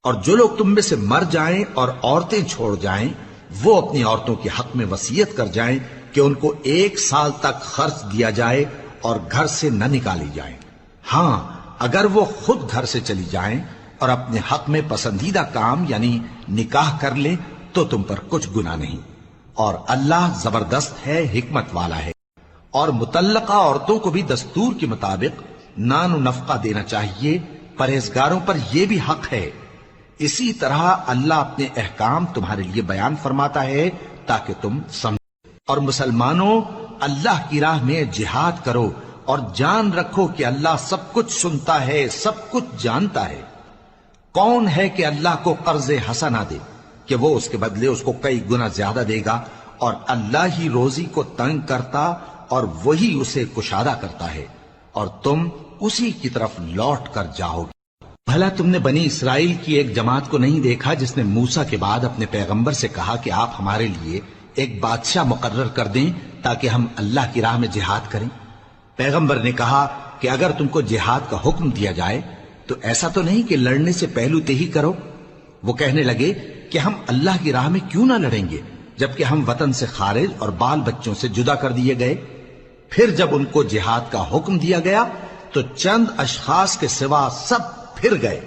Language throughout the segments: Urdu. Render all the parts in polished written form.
اور جو لوگ تم میں سے مر جائیں اور عورتیں چھوڑ جائیں وہ اپنی عورتوں کے حق میں وصیت کر جائیں کہ ان کو 1 سال تک خرچ دیا جائے اور گھر سے نہ نکالی جائیں۔ ہاں اگر وہ خود گھر سے چلی جائیں اور اپنے حق میں پسندیدہ کام یعنی نکاح کر لیں تو تم پر کچھ گناہ نہیں، اور اللہ زبردست ہے، حکمت والا ہے۔ اور مطلقہ عورتوں کو بھی دستور کے مطابق نان و نفقہ دینا چاہیے، پرہیزگاروں پر یہ بھی حق ہے۔ اسی طرح اللہ اپنے احکام تمہارے لیے بیان فرماتا ہے تاکہ تم سمجھو۔ اور مسلمانوں، اللہ کی راہ میں جہاد کرو اور جان رکھو کہ اللہ سب کچھ سنتا ہے، سب کچھ جانتا ہے۔ کون ہے کہ اللہ کو قرض حسنہ دے کہ وہ اس کے بدلے اس کو کئی گنا زیادہ دے گا، اور اللہ ہی روزی کو تنگ کرتا اور وہی اسے کشادہ کرتا ہے، اور تم اسی کی طرف لوٹ کر جاؤ گے۔ بھلا تم نے بنی اسرائیل کی ایک جماعت کو نہیں دیکھا جس نے موسیٰ کے بعد اپنے پیغمبر سے کہا کہ آپ ہمارے لیے ایک بادشاہ مقرر کر دیں تاکہ ہم اللہ کی راہ میں جہاد کریں؟ پیغمبر نے کہا کہ اگر تم کو جہاد کا حکم دیا جائے تو ایسا تو نہیں کہ لڑنے سے پہلو تہی کرو۔ وہ کہنے لگے کہ ہم اللہ کی راہ میں کیوں نہ لڑیں گے جبکہ ہم وطن سے خارج اور بال بچوں سے جدا کر دیے گئے۔ پھر جب ان کو جہاد کا حکم دیا گیا تو چند اشخاص کے سوا سب پھر گئے،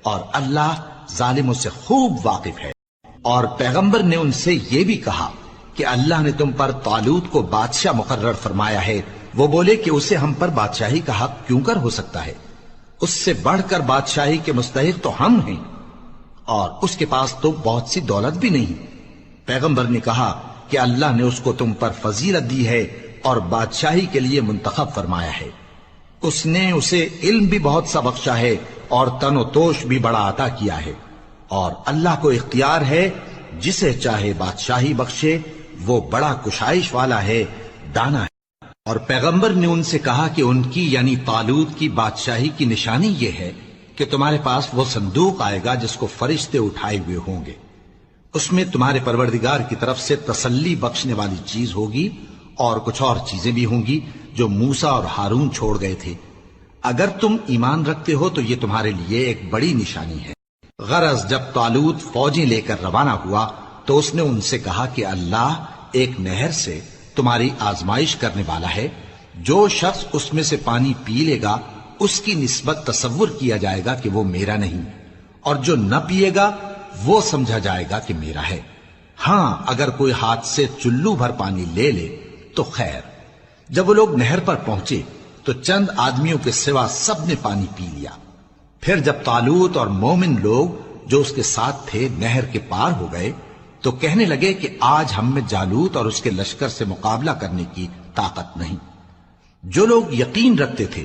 اور اللہ ظالموں سے خوب واقف ہے۔ اور پیغمبر نے ان سے یہ بھی کہا کہ اللہ نے تم پر طالوت کو بادشاہ مقرر فرمایا ہے۔ وہ بولے کہ اسے ہم پر بادشاہی کا حق کیوں کر ہو سکتا ہے؟ اس سے بڑھ کر بادشاہی کے مستحق تو ہم ہیں، اور اس کے پاس تو بہت سی دولت بھی نہیں۔ پیغمبر نے کہا کہ اللہ نے اس کو تم پر فضیلت دی ہے اور بادشاہی کے لیے منتخب فرمایا ہے۔ اس نے اسے علم بھی بہت سا بخشا ہے اور تن و توش بھی بڑا عطا کیا ہے، اور اللہ کو اختیار ہے جسے چاہے بادشاہی بخشے، وہ بڑا کشائش والا ہے، دانا ہے۔ اور پیغمبر نے ان سے کہا کہ ان کی یعنی طالوت کی بادشاہی کی نشانی یہ ہے کہ تمہارے پاس وہ صندوق آئے گا جس کو فرشتے اٹھائے ہوئے ہوں گے۔ اس میں تمہارے پروردگار کی طرف سے تسلی بخشنے والی چیز ہوگی، اور کچھ اور چیزیں بھی ہوں گی جو موسیٰ اور ہارون چھوڑ گئے تھے۔ اگر تم ایمان رکھتے ہو تو یہ تمہارے لیے ایک بڑی نشانی ہے۔ غرض جب طالوت فوجیں لے کر روانہ ہوا تو اس نے ان سے کہا کہ اللہ ایک نہر سے تمہاری آزمائش کرنے والا ہے، جو شخص اس میں سے پانی پی لے گا اس کی نسبت تصور کیا جائے گا کہ وہ میرا نہیں، اور جو نہ پیے گا وہ سمجھا جائے گا کہ میرا ہے۔ ہاں اگر کوئی ہاتھ سے چلو بھر پانی لے لے تو خیر۔ جب وہ لوگ نہر پر پہنچے تو چند آدمیوں کے سوا سب نے پانی پی لیا۔ پھر جب طالوت اور مومن لوگ جو اس کے ساتھ تھے نہر کے پار ہو گئے تو کہنے لگے کہ آج ہم میں جالوت اور اس کے لشکر سے مقابلہ کرنے کی طاقت نہیں۔ جو لوگ یقین رکھتے تھے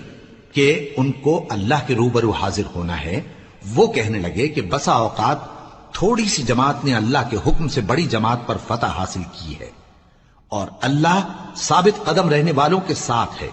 کہ ان کو اللہ کے روبرو حاضر ہونا ہے وہ کہنے لگے کہ بسا اوقات تھوڑی سی جماعت نے اللہ کے حکم سے بڑی جماعت پر فتح حاصل کی ہے، اور اللہ ثابت قدم رہنے والوں کے ساتھ ہے۔